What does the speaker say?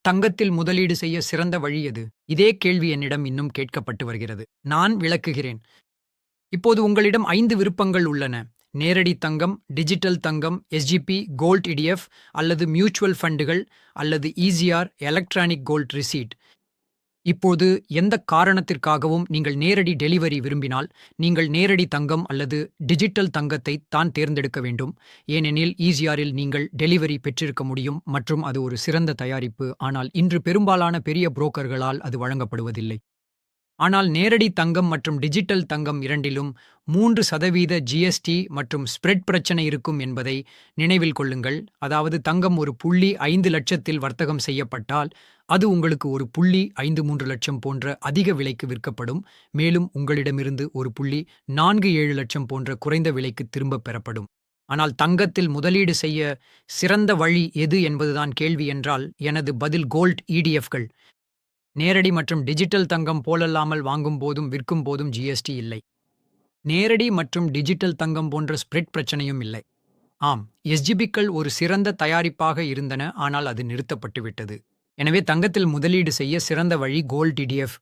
தங்கத்தில் முதலீடு செய்ய சிறந்த வழி எது? இதே கேள்வி என்னிடம் இன்னும் கேட்கப்பட்டு வருகிறது. நான் விளக்குகிறேன். இப்போது உங்களிடம் 5 விருப்பங்கள் உள்ளன. நேரடி தங்கம், டிஜிட்டல் தங்கம், எஸ்ஜிபி, கோல்ட் இடிஎஃப் அல்லது மியூச்சுவல் ஃபண்டுகள் அல்லது ஈசிஆர், எலக்ட்ரானிக் கோல்ட் ரிசீட். இப்போது எந்த காரணத்திற்காகவும் நீங்கள் நேரடி டெலிவரி விரும்பினால், நீங்கள் நேரடி தங்கம் அல்லது டிஜிட்டல் தங்கத்தை தான் தேர்ந்தெடுக்க வேண்டும். ஏனெனில் ஈசிஆரில் நீங்கள் டெலிவரி பெற்றிருக்க முடியும் மற்றும் அது ஒரு சிறந்த தயாரிப்பு. ஆனால் இன்று பெரும்பாலான பெரிய புரோக்கர்களால் அது வழங்கப்படுவதில்லை. ஆனால் நேரடி தங்கம் மற்றும் டிஜிட்டல் தங்கம் இரண்டிலும் 3% ஜிஎஸ்டி மற்றும் ஸ்ப்ரெட் பிரச்சனை இருக்கும் என்பதை நினைவில் கொள்ளுங்கள். அதாவது தங்கம் ஒரு புள்ளி 5 லட்சத்தில் வர்த்தகம் செய்யப்பட்டால் அது உங்களுக்கு ஒரு புள்ளி 53 லட்சம் போன்ற அதிக விலைக்கு விற்கப்படும். மேலும் உங்களிடமிருந்து ஒரு புள்ளி 47 லட்சம் போன்ற குறைந்த விலைக்கு திரும்பப் பெறப்படும். ஆனால் தங்கத்தில் முதலீடு செய்ய சிறந்த வழி எது என்பதுதான் கேள்வி என்றால் எனது பதில் கோல்ட் இடிஎஃப்கள். நேரடி மற்றும் டிஜிட்டல் தங்கம் போலல்லாமல் வாங்கும் போதும் விற்கும் போதும் ஜிஎஸ்டி இல்லை. நேரடி மற்றும் டிஜிட்டல் தங்கம் போன்ற ஸ்ப்ரெட் பிரச்சனையும் இல்லை. ஆம், எஸ்ஜிபிக்கள் ஒரு சிறந்த தயாரிப்பாக இருந்தன, ஆனால் அது நிறுத்தப்பட்டு விட்டது. எனவே தங்கத்தில் முதலீடு செய்ய சிறந்த வழி கோல்ட் இடிஎஃப்.